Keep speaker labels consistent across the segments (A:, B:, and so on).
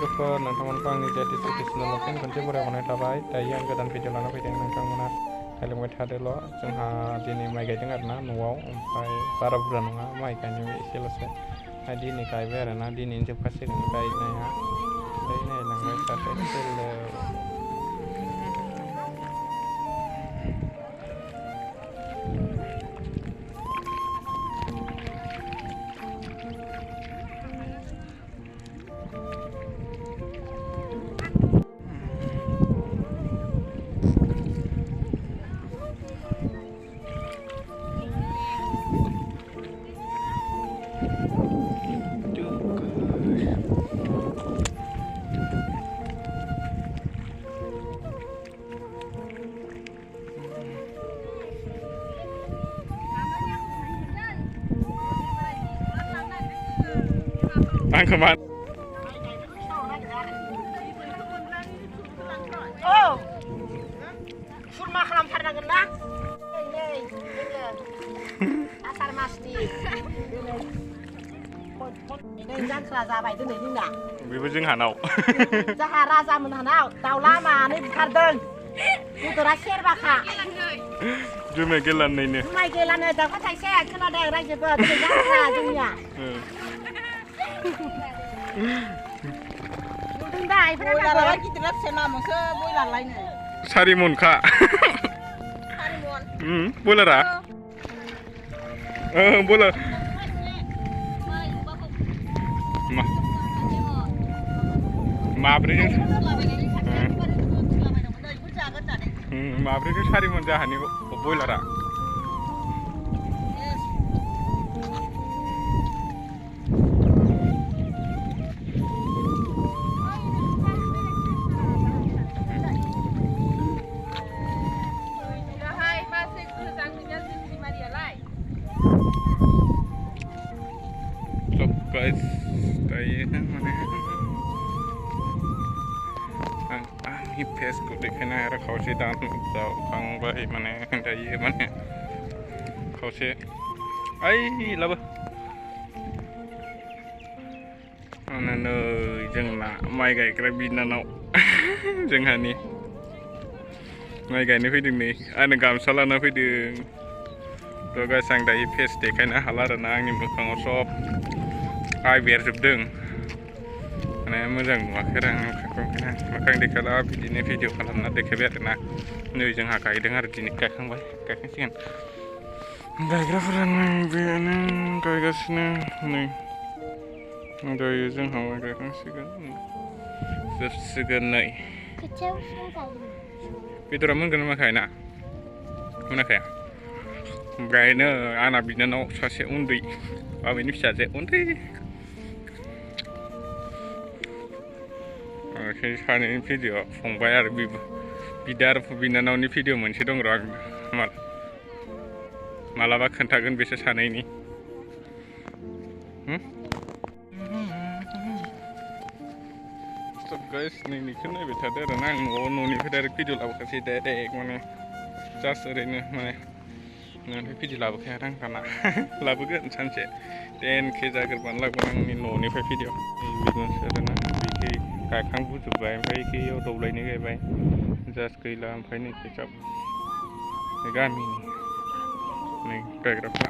A: लोगोफोर नोंथांमोनखौ आंनि जेटिसिटि चेनेलाव फिन खनसे बरायहरनाय थाबाय। दायो आं गोदान भिडिअ लाना फैदों, नोंथांमोना नायलांबाय थादोल'। जोंहा दिनै माइ गायदों आरोना न'आव, ओमफ्राय बारा बुरजा नङा माइ गायनायाव एसेल'सो। दिनै गायबाय आरोना, दिनैनो जोबखासिगोन गायनाया। ओमफ्राय नायलांबाय थादो सोलो। Anh không ăn.
B: Surma खालामथारनांगोन ना? नै आसार मासनि नै जांख्रा जाबाय दिनै जोंना।
A: बेबो जोंहानाव।
B: जोंहा राजामोनहानाव दाउला मानै बुथारदों। बेदरा सेरबाखा।
A: जुमाय गेलानैनो।
B: जुमाय गेलानो दाउखा थाइसे खोनादों रायजोबो दिनै जांख्रा जोंनिया। नुदों दा बयलारा गिदिरा फिसा नामसो बयलारलायनो।
A: सारिमनखा।
B: सारिमन।
A: बयलारा? बयलार। माब्रैजों सारिमन जाहानि बयलारा। Guys, dayo mana आंनि फेसखौ देखायनो आरो खावसे दानजाखांबाय माने दायो माने खावसे ओइ लाबो माने नै जोंना माइ गायग्रा बिनानाव जोंहानि माइ गायनो फैदों नै आंनो गामसा लाना फैदों। थ' गाइस आं दायो फेस देखायनो हाला आरोना, आंनि मोखाङाव सब आइ बेरजोबदों माने मोजां नुवाखै आरो आं मोखां देखायला बिदिनो भिडिअ खालामना देखायबाय आरोना। नै जोंहा गायदों आरो दिनै गायखांसिगोन। गायग्राफोरा नै बेनो गायगासिनो नै दायो जोंहा माइ गायखांसिगोन जोबसिगोन नै। बेदरा मोनगोन ना मोनाखै ना? मोनाखै? ओमफ्रायनो आंना बिनानाव सासे उन्दै आबैनि फिसाजो उन्दै सानैनि भिडिअ फंबाय आरो बिदा आरो बिनानावनि भिडिअ मोनसे दं र' आं मालाबा खोन्थागोन बिसोर सानैनि। गाइस नोंनिखौ नायबाय थादो आरोना, आं न'निफ्राय डाइरेक्ट भिडिअ लाबोखासै डाइरेक्ट माने जास्ट ओरैनो माने न'निफ्राय भिडिअ लाबोखाया आं दाना लाबोगोन सानसे 10K जाग्रोबानो लाबोगोन आंनि न'निफ्राय भिडिअ। बिदिनोसै आरोना बिखै गायखांबोजोब्बाय, ओमफ्राय इखैयाव दब्लायनै गायबाय जास्ट गैला। ओमफ्राय नै खोथिया गामिनि नै गायग्राफ्रा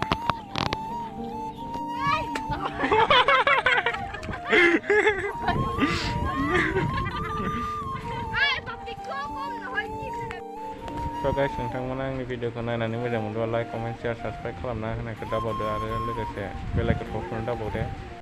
A: थ' गाइस नोंथांमोना आंनि भिडिअखौ नायनानै मोजां मोनोबा लाइक, कमेन्ट, शेयार, साबसक्राइब खालामना होनायखौ दाबावदो आरो लोगोसे बेल आइकनखौ दाबावदो।